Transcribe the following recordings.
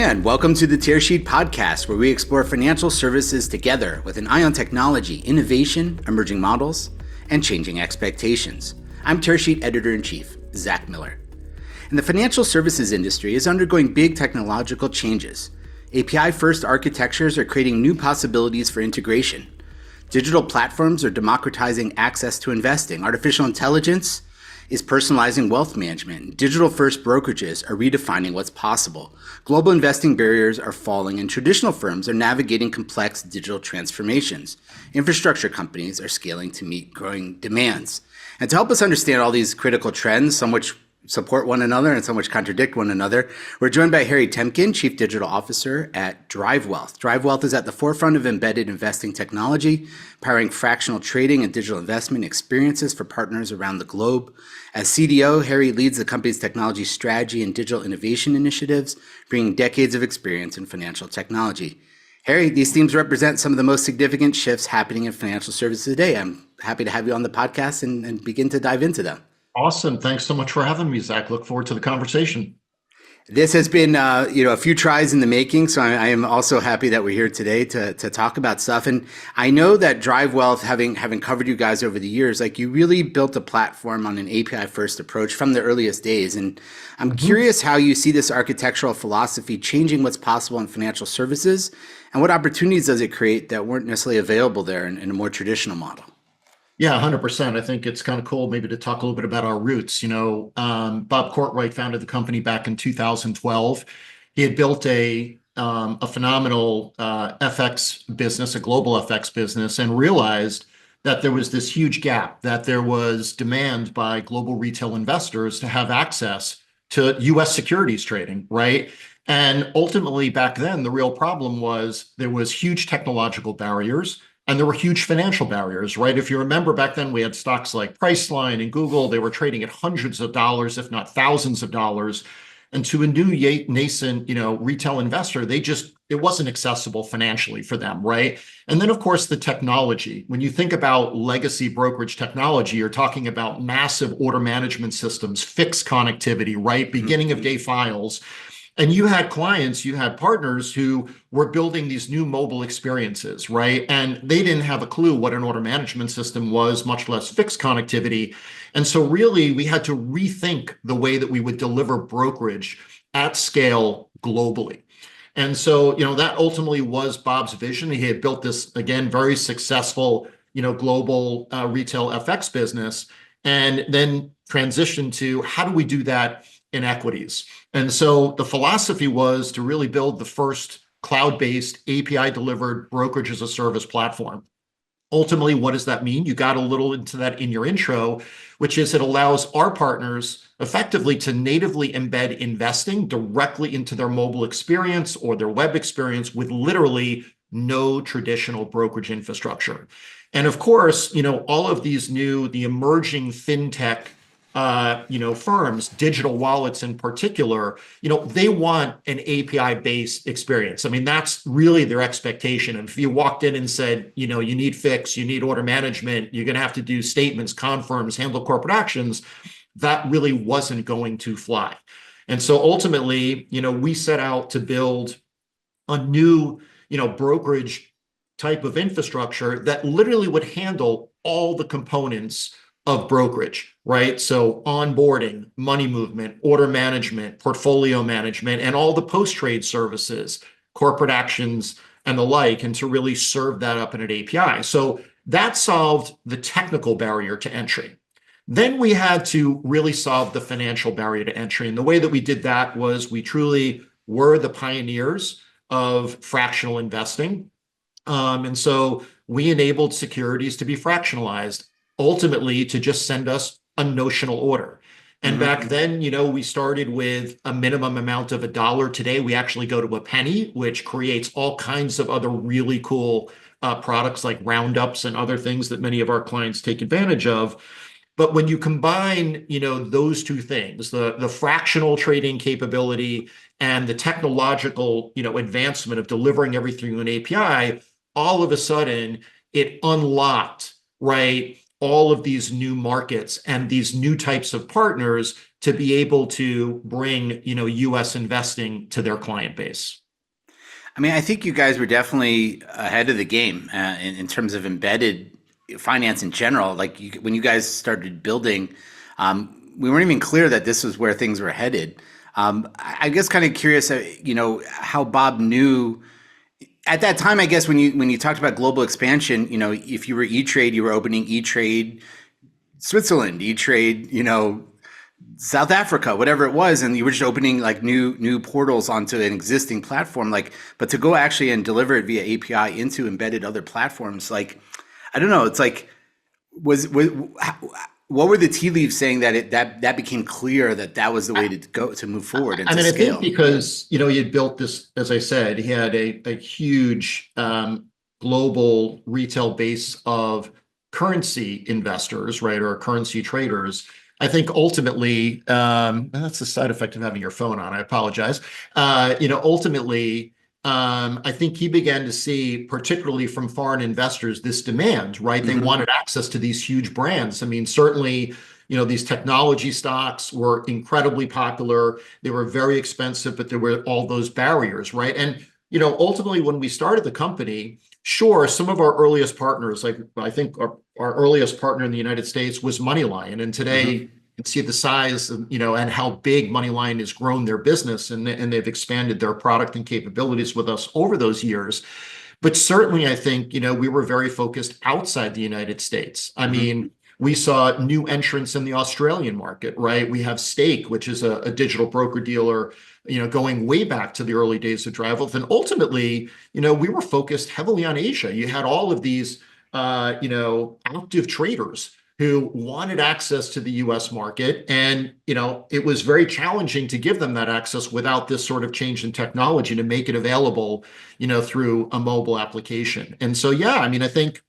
And welcome to the Tear Sheet Podcast, where we explore financial services together with an eye on technology, innovation, emerging models, and changing expectations. I'm Tear Sheet Editor-in-Chief, Zach Miller. And the financial services industry is undergoing big technological changes. API-first architectures are creating new possibilities for integration. Digital platforms are democratizing access to investing. Artificial intelligence is personalizing wealth management. Digital-first brokerages are redefining what's possible. Global investing barriers are falling, and traditional firms are navigating complex digital transformations. Infrastructure companies are scaling to meet growing demands. And to help us understand all these critical trends, some which support one another and some which contradict one another, we're joined by Harry Temkin, Chief Digital Officer at DriveWealth. DriveWealth is at the forefront of embedded investing technology, powering fractional trading and digital investment experiences for partners around the globe. As CDO, Harry leads the company's technology strategy and digital innovation initiatives, bringing decades of experience in financial technology. Harry, these themes represent some of the most significant shifts happening in financial services today. I'm happy to have you on the podcast and begin to dive into them. Awesome. Thanks so much for having me, Zach. Look forward to the conversation. This has been, a few tries in the making, so I am also happy that we're here today to talk about stuff. And I know that DriveWealth, having covered you guys over the years, like you really built a platform on an API-first approach from the earliest days. And I'm curious how you see this architectural philosophy changing what's possible in financial services, and what opportunities does it create that weren't necessarily available there in a more traditional model? Yeah, 100%. I think it's kind of cool maybe to talk a little bit about our roots. Bob Courtwright founded the company back in 2012. He had built a phenomenal FX business, a global FX business, and realized that there was this huge gap, that there was demand by global retail investors to have access to US securities trading, right? And ultimately, back then, the real problem was there was huge technological barriers. And there were huge financial barriers, right? If you remember back then, we had stocks like Priceline and Google. They were trading at hundreds of dollars, if not thousands of dollars. And to a new nascent, retail investor, it wasn't accessible financially for them, right? And then, of course, the technology. When you think about legacy brokerage technology, you're talking about massive order management systems, fixed connectivity, right? Beginning of day files. And you had clients, you had partners who were building these new mobile experiences, right? And they didn't have a clue what an order management system was, much less fixed connectivity. And so really, we had to rethink the way that we would deliver brokerage at scale globally. And so, that ultimately was Bob's vision. He had built this, again, very successful, global retail FX business, and then transitioned to how do we do that in equities? And so the philosophy was to really build the first cloud-based API-delivered brokerage as a service platform. Ultimately, what does that mean? You got a little into that in your intro, which is it allows our partners effectively to natively embed investing directly into their mobile experience or their web experience with literally no traditional brokerage infrastructure. And of course, all of the emerging fintech firms, digital wallets in particular, they want an API-based experience. I mean, that's really their expectation. And if you walked in and said, you need fix, you need order management, you're going to have to do statements, confirms, handle corporate actions, that really wasn't going to fly. And so ultimately, we set out to build a new, brokerage type of infrastructure that literally would handle all the components of brokerage, right? So onboarding, money movement, order management, portfolio management, and all the post-trade services, corporate actions, and the like, and to really serve that up in an API. So that solved the technical barrier to entry. Then we had to really solve the financial barrier to entry. And the way that we did that was we truly were the pioneers of fractional investing. And so we enabled securities to be fractionalized, ultimately to just send us a notional order. And back then, we started with a minimum amount of $1. Today, we actually go to a penny, which creates all kinds of other really cool products like roundups and other things that many of our clients take advantage of. But when you combine, those two things, the fractional trading capability and the technological, advancement of delivering everything through an API, all of a sudden it unlocked, right, all of these new markets and these new types of partners to be able to bring, US investing to their client base. I mean, I think you guys were definitely ahead of the game in terms of embedded finance in general. Like when you guys started building, we weren't even clear that this was where things were headed. I guess kind of curious, how Bob knew at that time. I guess when you talked about global expansion, if you were E-Trade, you were opening E-Trade Switzerland, E-Trade, South Africa, whatever it was, and you were just opening like new portals onto an existing platform. Like, but to go actually and deliver it via API into embedded other platforms, like, I don't know. It's like, what were the tea leaves saying that became clear that was the way to go to move forward and I to mean, I think scale? because, he had built this, as I said, he had a huge global retail base of currency investors, right, or currency traders. I think ultimately, and that's the side effect of having your phone on. I apologize. Ultimately, I think he began to see, particularly from foreign investors, this demand, right? They wanted access to these huge brands. I mean, certainly, these technology stocks were incredibly popular. They were very expensive, but there were all those barriers, right? And, ultimately, when we started the company, sure, some of our earliest partners, like I think our earliest partner in the United States was Moneyline. And today, you can see the size, and how big Moneyline has grown their business, and they've expanded their product and capabilities with us over those years. But certainly, I think, we were very focused outside the United States. I mean, we saw new entrants in the Australian market, right? We have Stake, which is a digital broker dealer, going way back to the early days of DriveWealth. And ultimately, we were focused heavily on Asia. You had all of these, active traders who wanted access to the US market. And, it was very challenging to give them that access without this sort of change in technology to make it available, through a mobile application. And so, yeah, I mean, I think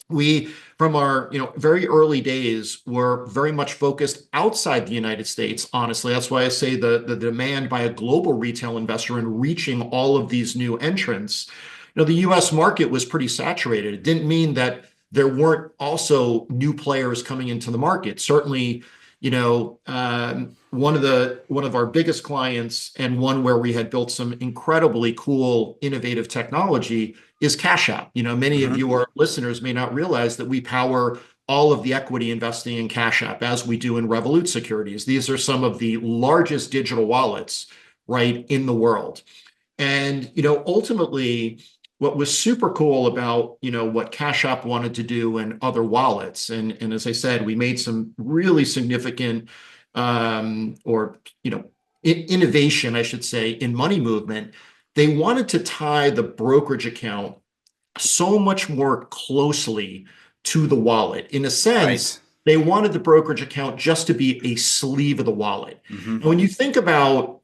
we, from our very early days, were very much focused outside the United States. Honestly, that's why I say the demand by a global retail investor in reaching all of these new entrants. The U.S. market was pretty saturated. It didn't mean that there weren't also new players coming into the market. Certainly, one of our biggest clients, and one where we had built some incredibly cool, innovative technology, is Cash App. Many of you, our listeners, may not realize that we power all of the equity investing in Cash App, as we do in Revolut Securities. These are some of the largest digital wallets, right, in the world. And ultimately, what was super cool about what Cash App wanted to do and other wallets, and as I said, we made some really significant innovation, I should say, in money movement. They wanted to tie the brokerage account so much more closely to the wallet. In a sense, they wanted the brokerage account just to be a sleeve of the wallet. And when you think about,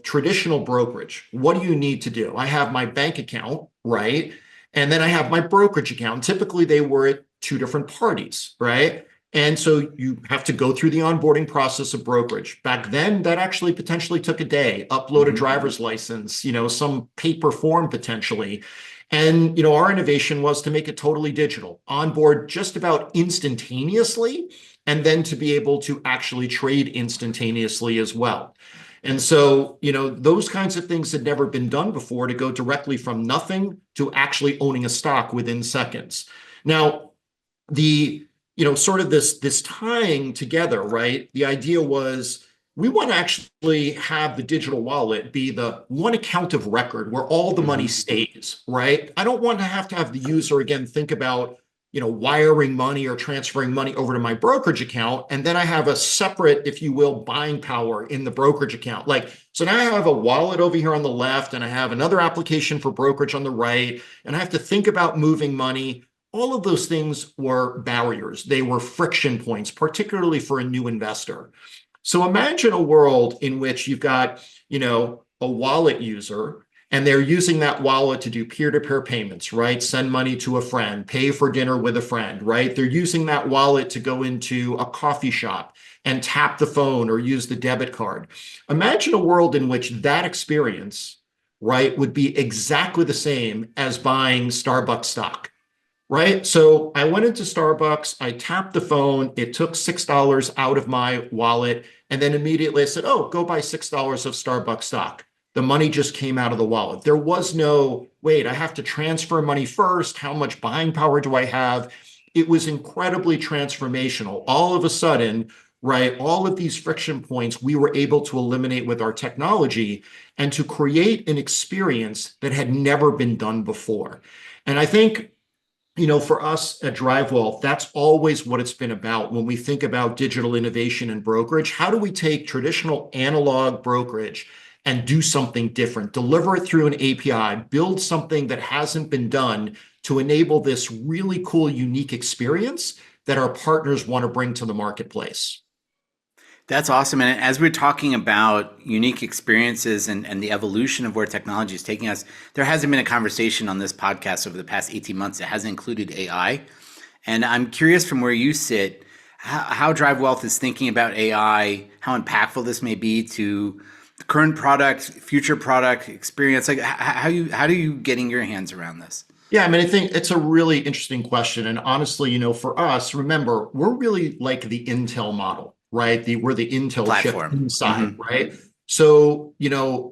traditional brokerage, what do you need to do? I have my bank account, right? And then I have my brokerage account. Typically, they were at two different parties, right? And so you have to go through the onboarding process of brokerage. Back then, that actually potentially took a day, upload a driver's license, some paper form potentially. And, our innovation was to make it totally digital, onboard just about instantaneously, and then to be able to actually trade instantaneously as well. And so, those kinds of things had never been done before, to go directly from nothing to actually owning a stock within seconds. Now, sort of this tying together, right? The idea was, we want to actually have the digital wallet be the one account of record where all the money stays, right? I don't want to have the user again think about, wiring money or transferring money over to my brokerage account. And then I have a separate, if you will, buying power in the brokerage account. So now I have a wallet over here on the left, and I have another application for brokerage on the right, and I have to think about moving money. All of those things were barriers. They were friction points, particularly for a new investor. So imagine a world in which you've got, a wallet user, and they're using that wallet to do peer-to-peer payments, right? Send money to a friend, pay for dinner with a friend, right? They're using that wallet to go into a coffee shop and tap the phone or use the debit card. Imagine a world in which that experience, right, would be exactly the same as buying Starbucks stock. Right. So I went into Starbucks, I tapped the phone, it took $6 out of my wallet, And then immediately I said, oh, go buy $6 of Starbucks stock. The money just came out of the wallet. There was no, wait, I have to transfer money first. How much buying power do I have? It was incredibly transformational. All of a sudden, right, all of these friction points we were able to eliminate with our technology and to create an experience that had never been done before. And I think, for us at DriveWealth, that's always what it's been about when we think about digital innovation and brokerage. How do we take traditional analog brokerage and do something different, deliver it through an API, build something that hasn't been done to enable this really cool, unique experience that our partners want to bring to the marketplace? That's awesome. And as we're talking about unique experiences and the evolution of where technology is taking us, there hasn't been a conversation on this podcast over the past 18 months that hasn't included AI. And I'm curious from where you sit, how DriveWealth is thinking about AI, how impactful this may be to the current product, future product experience. Like how do you getting your hands around this? Yeah, I mean, I think it's a really interesting question. And honestly, for us, remember, we're really like the Intel model, right? We're the Intel chip Platform. inside, Mm-hmm. right? So,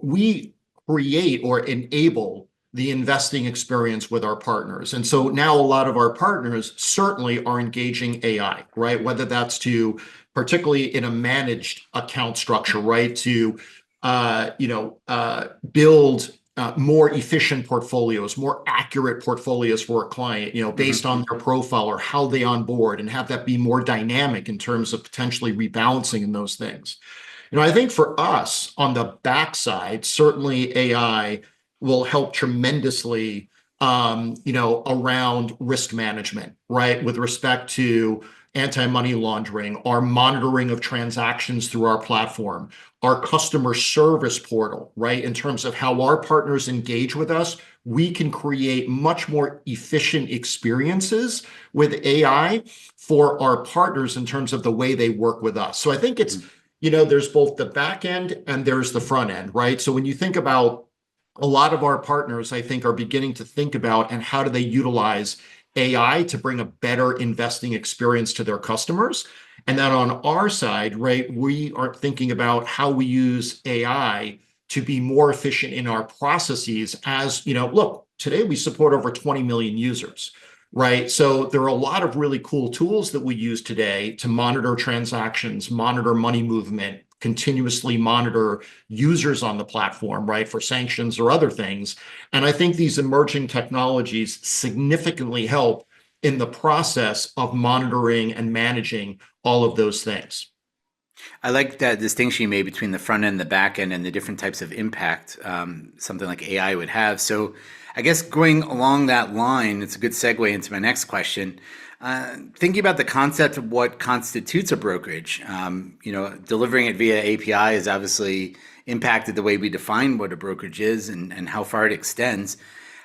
we create or enable the investing experience with our partners. And so now a lot of our partners certainly are engaging AI, right? Whether that's to, particularly in a managed account structure, right? To, build more efficient portfolios, more accurate portfolios for a client, based on their profile or how they onboard, and have that be more dynamic in terms of potentially rebalancing and those things. I think for us on the backside, certainly AI will help tremendously, around risk management, right? With respect to anti-money laundering, our monitoring of transactions through our platform, our customer service portal, right? In terms of how our partners engage with us, we can create much more efficient experiences with AI for our partners in terms of the way they work with us. So I think it's, there's both the back end and there's the front end, right? So when you think about a lot of our partners, I think, are beginning to think about and how do they utilize AI to bring a better investing experience to their customers. And then on our side, right, we are thinking about how we use AI to be more efficient in our processes. As look, today we support over 20 million users, right? So there are a lot of really cool tools that we use today to monitor transactions, monitor money movement, continuously monitor users on the platform, right, for sanctions or other things. And I think these emerging technologies significantly help in the process of monitoring and managing all of those things. I like that distinction you made between the front end, the back end, and the different types of impact something like AI would have. So I guess going along that line, it's a good segue into my next question. Thinking about the concept of what constitutes a brokerage, delivering it via API has obviously impacted the way we define what a brokerage is and how far it extends.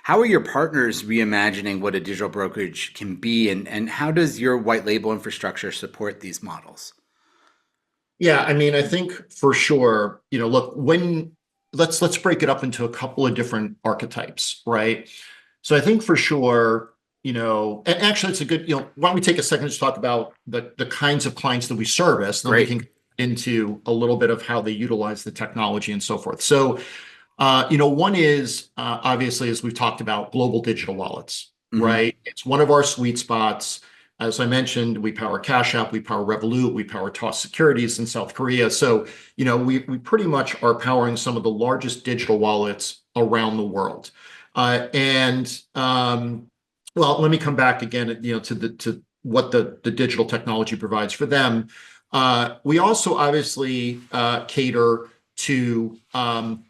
How are your partners reimagining what a digital brokerage can be, and how does your white label infrastructure support these models? Yeah, I mean, I think for sure, look, let's break it up into a couple of different archetypes, right? So I think for sure, and actually it's a good, why don't we take a second to talk about the kinds of clients that we service, then we Great. can get into a little bit of how they utilize the technology and so forth. So, one is obviously, as we've talked about, global digital wallets, Mm-hmm. right? It's one of our sweet spots. As I mentioned, we power Cash App, we power Revolut, we power Toss Securities in South Korea. So, we pretty much are powering some of the largest digital wallets around the world. Well, let me come back again, to what the digital technology provides for them. We also obviously cater to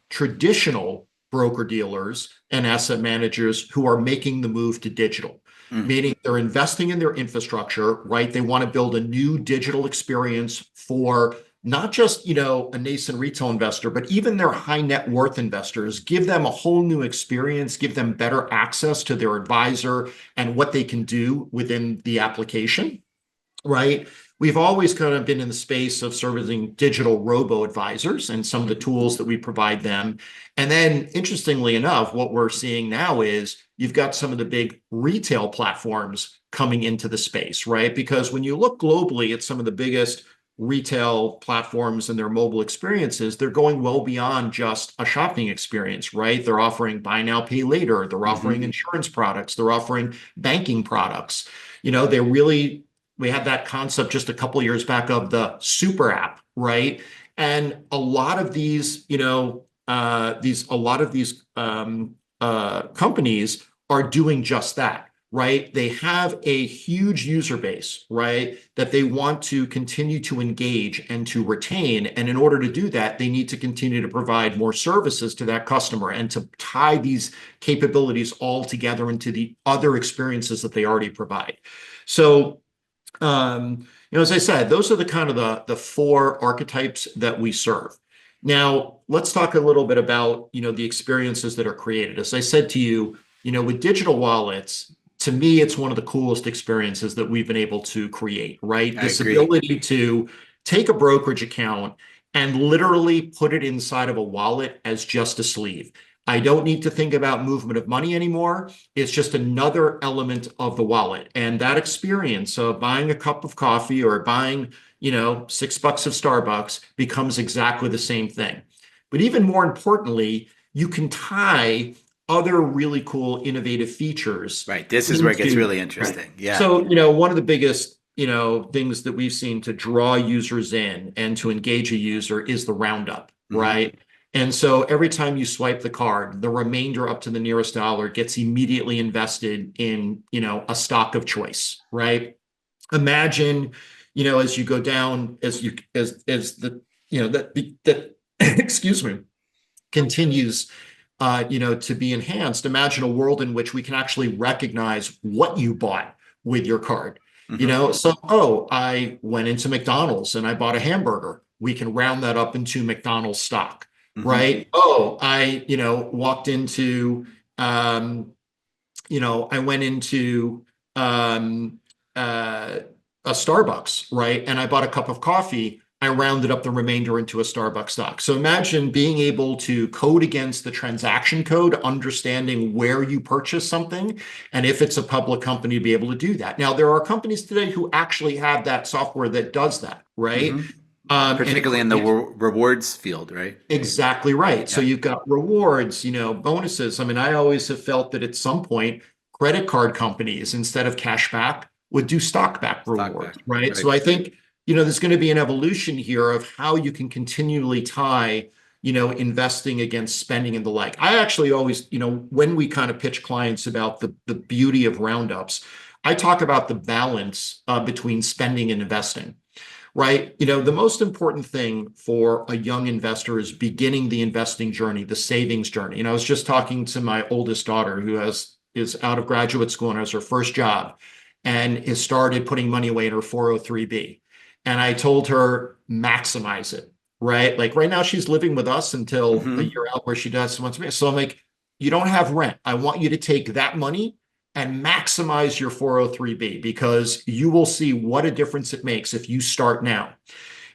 traditional broker dealers and asset managers who are making the move to digital, meaning they're investing in their infrastructure, right? They want to build a new digital experience for not just, a nascent retail investor, but even their high net worth investors, give them a whole new experience, give them better access to their advisor and what they can do within the application, right? We've always kind of been in the space of servicing digital robo advisors and some of the tools that we provide them. And then interestingly enough, what we're seeing now is you've got some of the big retail platforms coming into the space, right? Because when you look globally at some of the biggest retail platforms and their mobile experiences, they're going well beyond just a shopping experience, right? They're offering buy now, pay later. They're offering insurance products. They're offering banking products. We had that concept just a couple of years back of the super app, right? And a lot of these, companies are doing just that, right? They have a huge user base, right, that they want to continue to engage and to retain. And in order to do that, they need to continue to provide more services to that customer and to tie these capabilities all together into the other experiences that they already provide. So, as I said, those are the kind of the four archetypes that we serve. Now, let's talk a little bit about, the experiences that are created. As I said to you, with digital wallets, to me, it's one of the coolest experiences that we've been able to create, right? This ability to take a brokerage account and literally put it inside of a wallet as just a sleeve. I don't need to think about movement of money anymore. It's just another element of the wallet. And that experience of buying a cup of coffee or buying, $6 of Starbucks becomes exactly the same thing. But even more importantly, you can tie other really cool, innovative features. Right. This is where it gets really interesting. Right. Yeah. So, one of the biggest, things that we've seen to draw users in and to engage a user is the roundup, right? And so every time you swipe the card, the remainder up to the nearest dollar gets immediately invested in, a stock of choice, right? Imagine, as you go down, as the, that excuse me, continues to be enhanced. Imagine a world in which we can actually recognize what you bought with your card. I went into McDonald's and I bought a hamburger. We can round that up into McDonald's stock, right? I walked into, I went into a Starbucks, right? And I bought a cup of coffee. I rounded up the remainder into a Starbucks stock. So imagine being able to code against the transaction code, understanding where you purchase something, and if it's a public company, to be able to do that. Now, there are companies today who actually have that software that does that, right? Particularly in the rewards field, right? Exactly right. Yeah. So you've got rewards, bonuses. I mean, I always have felt that at some point, credit card companies, instead of cash back, would do stock back rewards, right? So I think there's going to be an evolution here of how you can continually tie, investing against spending and the like. I actually always, when we kind of pitch clients about the beauty of roundups, I talk about the balance between spending and investing, right? The most important thing for a young investor is beginning the investing journey, the savings journey. I was just talking to my oldest daughter who is out of graduate school and has her first job and has started putting money away in her 403b. And I told her, maximize it, right? Like right now she's living with us until a year out where she does once a year. So I'm like, you don't have rent. I want you to take that money and maximize your 403b because you will see what a difference it makes if you start now.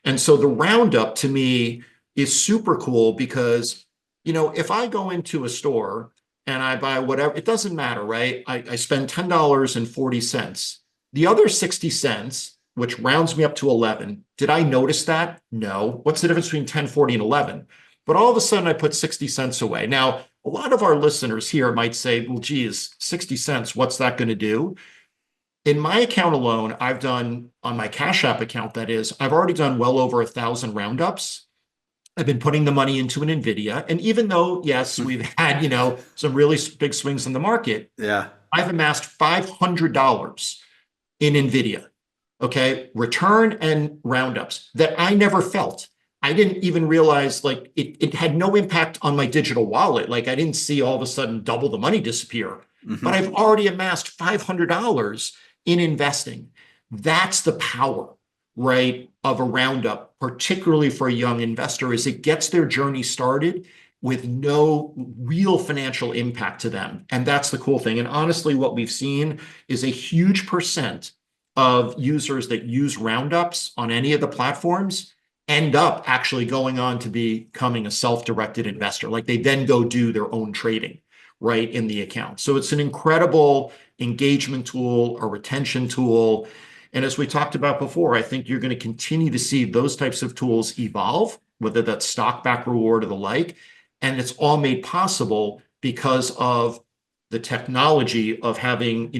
And so the roundup to me is super cool because, if I go into a store and I buy whatever, it doesn't matter, right? I spend $10.40. The other 60 cents, which rounds me up to 11. Did I notice that? No. What's the difference between 10.40 and 11? But all of a sudden I put 60 cents away. Now, a lot of our listeners here might say, well, geez, 60 cents, what's that going to do? In my account alone, I've done, on my Cash App account, that is, I've already done well over 1,000 roundups. I've been putting the money into an NVIDIA. And even though, yes, we've had, some really big swings in the market, I've amassed $500 in NVIDIA. Okay, return and roundups that I never felt. I didn't even realize it had no impact on my digital wallet. Like I didn't see all of a sudden double the money disappear, but I've already amassed $500 in investing. That's the power, right, of a roundup, particularly for a young investor, is it gets their journey started with no real financial impact to them. And that's the cool thing. And honestly, what we've seen is a huge percent of users that use roundups on any of the platforms end up actually going on to becoming a self-directed investor. Like they then go do their own trading, right, in the account. So it's an incredible engagement tool, a retention tool. And as we talked about before, I think you're going to continue to see those types of tools evolve, whether that's stock back reward or the like. And it's all made possible because of the technology of having,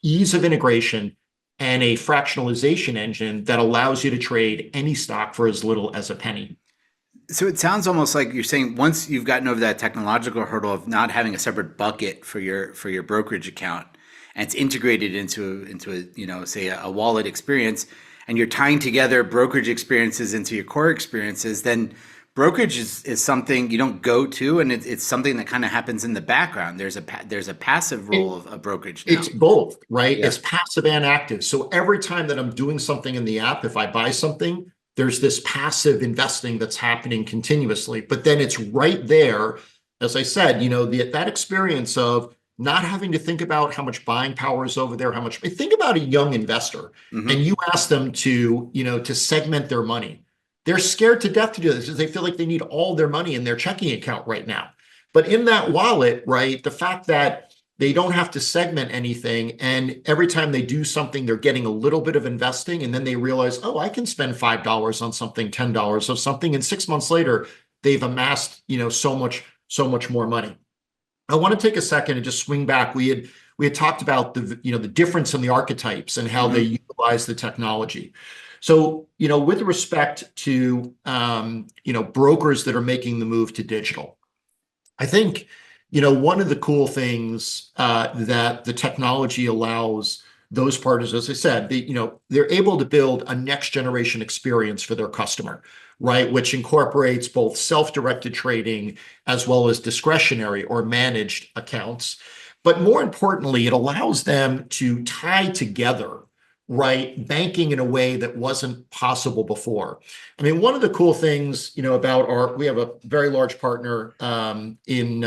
ease of integration and a fractionalization engine that allows you to trade any stock for as little as a penny. So it sounds almost like you're saying once you've gotten over that technological hurdle of not having a separate bucket for your brokerage account, and it's integrated into a say a wallet experience, and you're tying together brokerage experiences into your core experiences, then brokerage is something you don't go to, and it's something that kind of happens in the background. There's a passive role of brokerage now. It's both, right? Yeah. It's passive and active. So every time that I'm doing something in the app, if I buy something, there's this passive investing that's happening continuously. But then it's right there, as I said, that experience of not having to think about how much buying power is over there, how much. Think about a young investor, and you ask them to segment their money. They're scared to death to do this because they feel like they need all their money in their checking account right now. But in that wallet, right, the fact that they don't have to segment anything, and every time they do something, they're getting a little bit of investing, and then they realize, oh, I can spend $5 on something, $10 of something, and 6 months later, they've amassed, so much more money. I want to take a second and just swing back. We had talked about the difference in the archetypes and how they utilize the technology. So, with respect to brokers that are making the move to digital, I think one of the cool things that the technology allows those partners, as I said, they're able to build a next generation experience for their customer, right? Which incorporates both self-directed trading as well as discretionary or managed accounts. But more importantly, it allows them to tie together, right, banking in a way that wasn't possible before. I mean, one of the cool things, about we have a very large partner in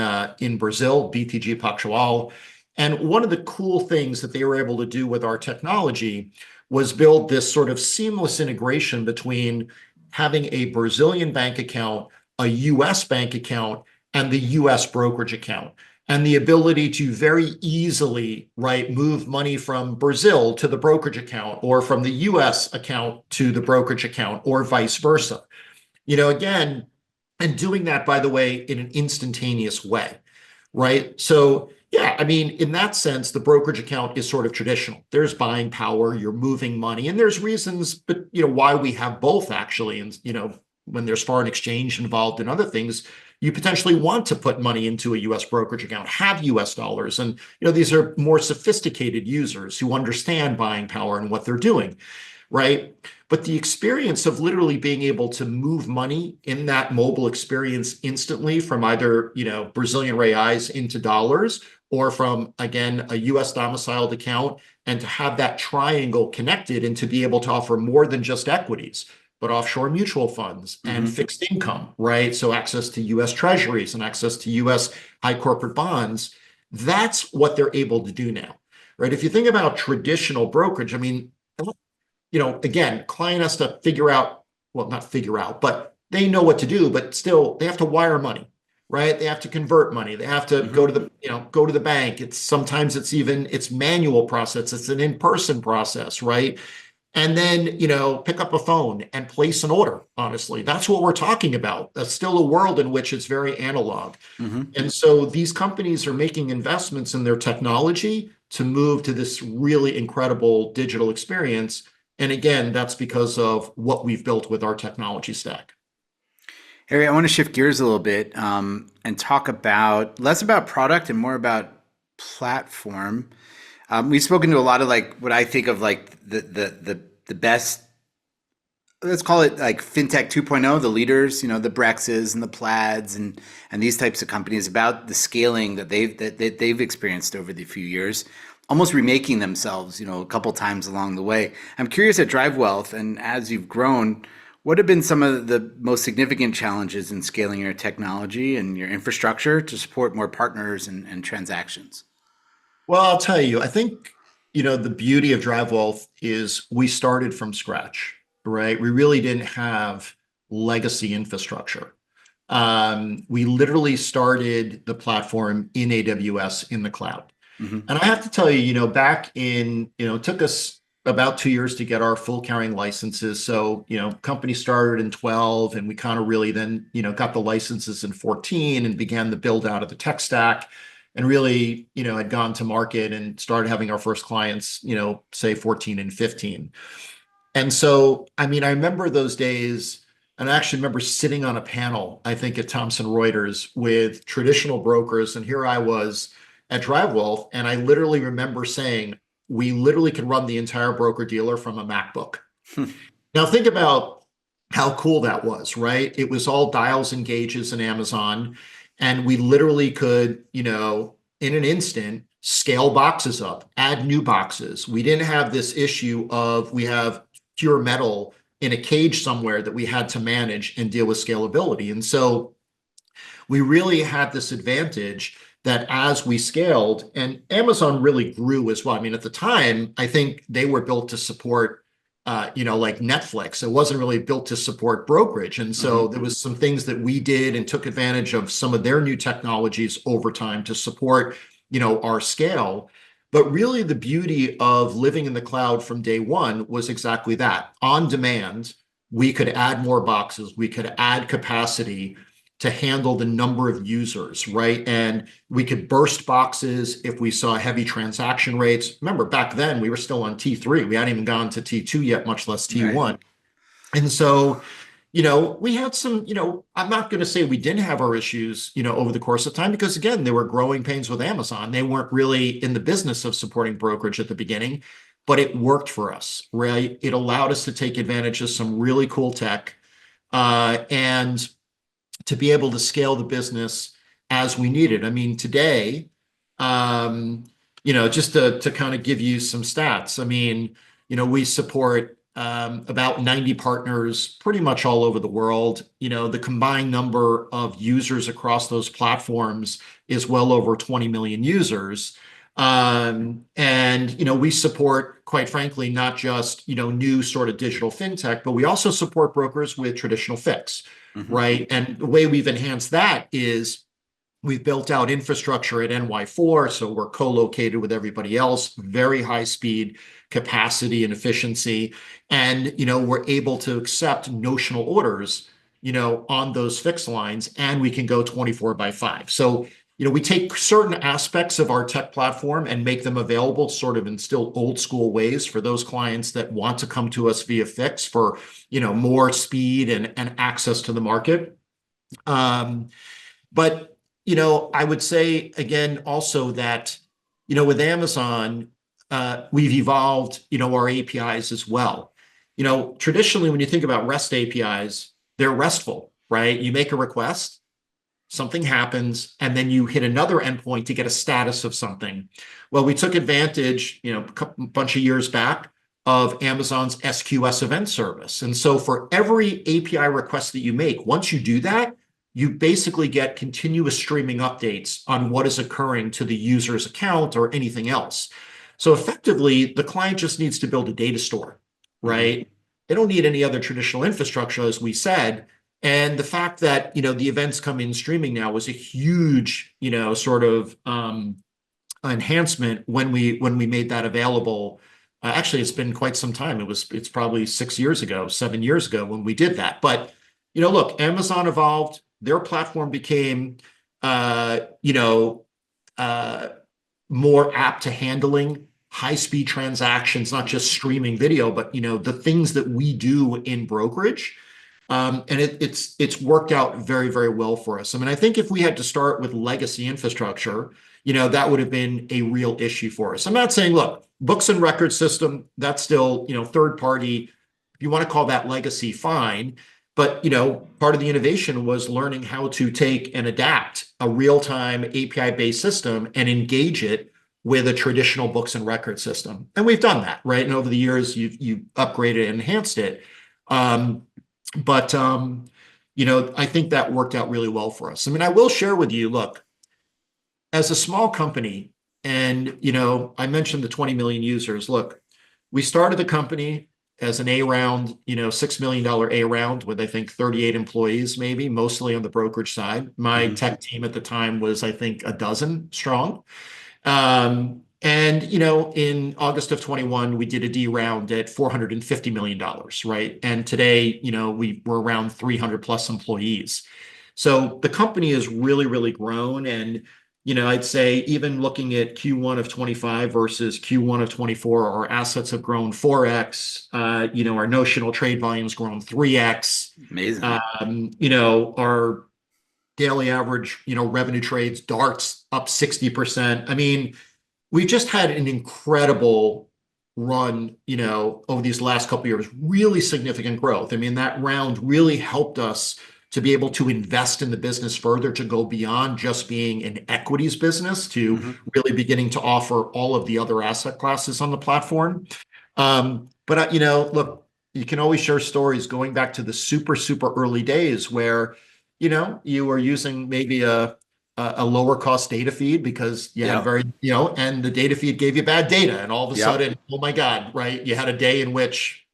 Brazil, BTG Pactual, and one of the cool things that they were able to do with our technology was build this sort of seamless integration between having a Brazilian bank account, a US bank account, and the US brokerage account, and the ability to very easily, right, move money from Brazil to the brokerage account or from the US account to the brokerage account or vice versa. Again, and doing that, by the way, in an instantaneous way, right? So, yeah, I mean, in that sense, the brokerage account is sort of traditional. There's buying power, you're moving money, and there's reasons, but why we have both actually. And when there's foreign exchange involved and other things, you potentially want to put money into a US brokerage account, have US dollars. And these are more sophisticated users who understand buying power and what they're doing, right? But the experience of literally being able to move money in that mobile experience instantly from either Brazilian reais into dollars, or from, again, a US domiciled account, and to have that triangle connected and to be able to offer more than just equities, but offshore mutual funds and fixed income, right? So access to US treasuries and access to US high corporate bonds. That's what they're able to do now, right? If you think about traditional brokerage, I mean, again, client has to not figure out, but they know what to do, but still they have to wire money, right? They have to convert money. They have to go to the bank. It's manual process. It's an in-person process, right? And then, pick up a phone and place an order. Honestly, that's what we're talking about. That's still a world in which it's very analog. And so these companies are making investments in their technology to move to this really incredible digital experience. And again, that's because of what we've built with our technology stack. Harry, I want to shift gears a little bit and talk about less about product and more about platform. We've spoken to a lot of what I think of the best, let's call it like fintech 2.0, the leaders, the Brexes and the Plaids and these types of companies, about the scaling that they've experienced over the few years, almost remaking themselves, a couple times along the way. I'm curious at DriveWealth, and as you've grown, what have been some of the most significant challenges in scaling your technology and your infrastructure to support more partners and transactions? Well, I'll tell you, I think, the beauty of DriveWealth is we started from scratch, right? We really didn't have legacy infrastructure. We literally started the platform in AWS in the cloud. And I have to tell you, back in, it took us about 2 years to get our full carrying licenses. So, company started in 12 and we kind of really then, got the licenses in 14 and began the build out of the tech stack and really, had gone to market and started having our first clients, say 14 and 15. And so, I mean, I remember those days, and I actually remember sitting on a panel, I think at Thomson Reuters with traditional brokers. And here I was at DriveWealth, and I literally remember saying, we literally can run the entire broker dealer from a MacBook. Now, think about how cool that was, right? It was all dials and gauges in Amazon. And we literally could, in an instant, scale boxes up, add new boxes. We didn't have this issue of we have pure metal in a cage somewhere that we had to manage and deal with scalability. And so we really had this advantage that as we scaled, and Amazon really grew as well. I mean, at the time, I think they were built to support, like Netflix. It wasn't really built to support brokerage. And so there was some things that we did and took advantage of some of their new technologies over time to support, our scale. But really the beauty of living in the cloud from day one was exactly that. On demand, we could add more boxes, we could add capacity to handle the number of users, right? And we could burst boxes if we saw heavy transaction rates. Remember, back then we were still on T3. We hadn't even gone to T2 yet, much less T1. Right. And so, we had some, I'm not going to say we didn't have our issues, over the course of time, because again, there were growing pains with Amazon. They weren't really in the business of supporting brokerage at the beginning, but it worked for us, right? It allowed us to take advantage of some really cool tech and to be able to scale the business as we needed. I mean, today, just to kind of give you some stats, I mean, we support about 90 partners pretty much all over the world. The combined number of users across those platforms is well over 20 million users. And, we support, quite frankly, not just, new sort of digital fintech, but we also support brokers with traditional fix, right? And the way we've enhanced that is we've built out infrastructure at NY4, so we're co-located with everybody else, very high speed capacity and efficiency. And, we're able to accept notional orders, on those fixed lines, and we can go 24/5. So, we take certain aspects of our tech platform and make them available sort of in still old school ways for those clients that want to come to us via fix for, more speed and access to the market. But, I would say again, also that, with Amazon, we've evolved, our APIs as well. Traditionally, when you think about REST APIs, they're RESTful, right? You make a request, something happens, and then you hit another endpoint to get a status of something. Well, we took advantage, a bunch of years back of Amazon's SQS event service. And so for every API request that you make, once you do that, you basically get continuous streaming updates on what is occurring to the user's account or anything else. So effectively, the client just needs to build a data store, right? They don't need any other traditional infrastructure, as we said. And the fact that, the events come in streaming now was a huge, sort of enhancement when we made that available. Actually, it's been quite some time. It's probably 6 years ago, 7 years ago when we did that. But, look, Amazon evolved. Their platform became, more apt to handling high-speed transactions, not just streaming video, but, the things that we do in brokerage. And it's worked out very, very well for us. I mean, I think if we had to start with legacy infrastructure, that would have been a real issue for us. I'm not saying, look, books and record system, that's still, third party. If you want to call that legacy, fine. But, part of the innovation was learning how to take and adapt a real-time API-based system and engage it with a traditional books and record system. And we've done that, right? And over the years, you've upgraded and enhanced it. But I think that worked out really well for us. I mean, I will share with you, look, as a small company, and, I mentioned the 20 million users. Look, we started the company as an A round, $6 million A round with, I think, 38 employees, maybe, mostly on the brokerage side. My tech team at the time was, I think, a dozen strong. And And, in August of 21, we did a D round at $450 million, right? And today, we're around 300 plus employees. So the company has really, really grown. And, I'd say even looking at Q1 of 25 versus Q1 of 24, our assets have grown 4x. Our notional trade volume's grown 3x. Amazing. Our daily average, revenue trades, darts up 60%. I mean, we've just had an incredible run, over these last couple of years, really significant growth. I mean, that round really helped us to be able to invest in the business further, to go beyond just being an equities business to really beginning to offer all of the other asset classes on the platform. But look, you can always share stories going back to the super, super early days where, you were using maybe a lower cost data feed because you had very, and the data feed gave you bad data. And all of a sudden, oh my God, right? You had a day in which,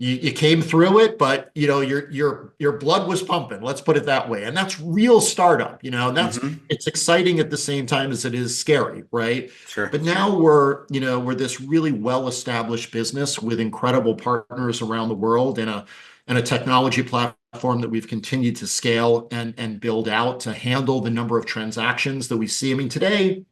you came through it, but your blood was pumping. Let's put it that way. And that's real startup, and that's it's exciting at the same time as it is scary, right? Sure. But now we're this really well-established business with incredible partners around the world and a technology platform that we've continued to scale and build out to handle the number of transactions that we see. I mean, today,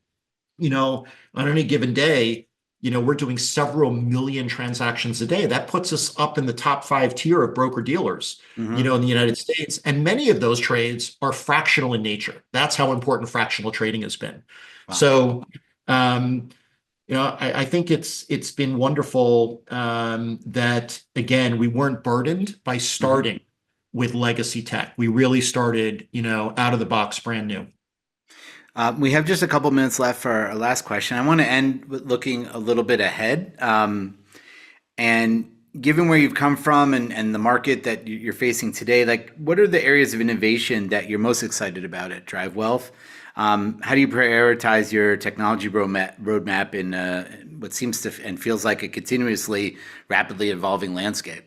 on any given day, we're doing several million transactions a day. That puts us up in the top 5 tier of broker dealers, in the United States. And many of those trades are fractional in nature. That's how important fractional trading has been. Wow. So, I think it's been wonderful that, again, we weren't burdened by starting with legacy tech. We really started, out of the box, brand new. We have just a couple minutes left for our last question. I want to end with looking a little bit ahead. And given where you've come from and the market that you're facing today, like what are the areas of innovation that you're most excited about at DriveWealth? How do you prioritize your technology roadmap in what seems to and feels like a continuously rapidly evolving landscape?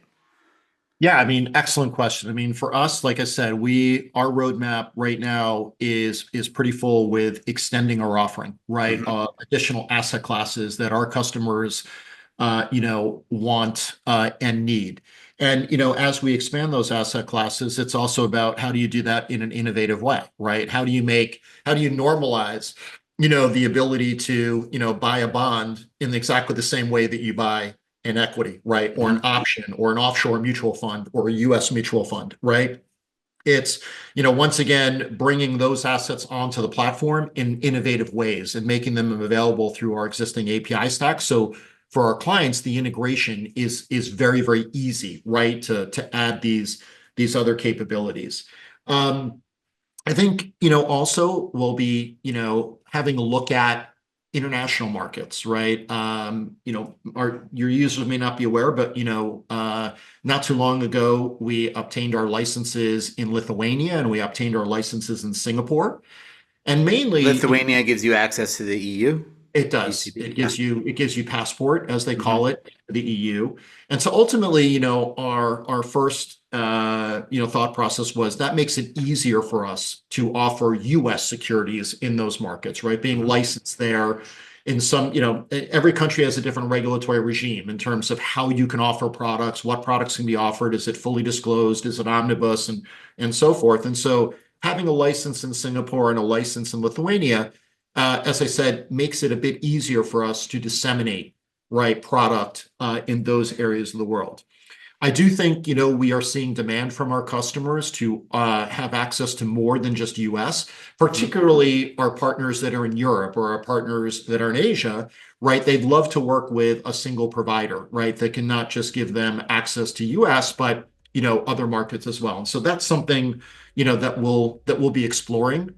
Yeah, I mean, excellent question. I mean, for us, like I said, our roadmap right now is pretty full with extending our offering, right? Additional asset classes that our customers, want and need. And, as we expand those asset classes, it's also about how do you do that in an innovative way, right? How do you normalize, the ability to, buy a bond in exactly the same way that you buy an equity, right? Or an option or an offshore mutual fund or a US mutual fund, right? It's, once again, bringing those assets onto the platform in innovative ways and making them available through our existing API stack. So for our clients, the integration is very, very easy, right? To add these other capabilities. I think, also we'll be, having a look at international markets, right? Your users may not be aware, but not too long ago, we obtained our licenses in Lithuania and we obtained our licenses in Singapore. And mainly Lithuania gives you access to the EU? It does. It gives you passport, as they call it, the EU. And so ultimately, our first thought process was that makes it easier for us to offer US securities in those markets, right? Being licensed there in some, every country has a different regulatory regime in terms of how you can offer products, what products can be offered, is it fully disclosed, is it omnibus, and so forth. And so having a license in Singapore and a license in Lithuania, as I said, makes it a bit easier for us to disseminate, right, product in those areas of the world. I do think, we are seeing demand from our customers to have access to more than just US, particularly our partners that are in Europe or our partners that are in Asia, right? They'd love to work with a single provider, right? That can not just give them access to US, but, other markets as well. And so that's something, that we'll be exploring,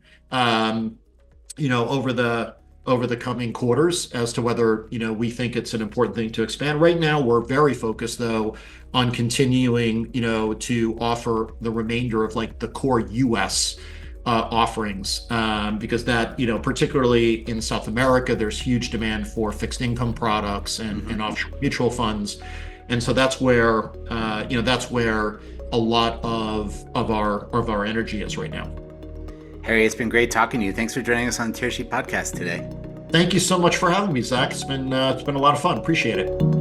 over the coming quarters as to whether, we think it's an important thing to expand. Right now, we're very focused, though, on continuing, to offer the remainder of like the core US offerings, because that, particularly in South America, there's huge demand for fixed income products and offshore mutual funds. And so that's where, a lot of our energy is right now. Harry, it's been great talking to you. Thanks for joining us on Tearsheet Podcast today. Thank you so much for having me, Zach. It's been a lot of fun. Appreciate it.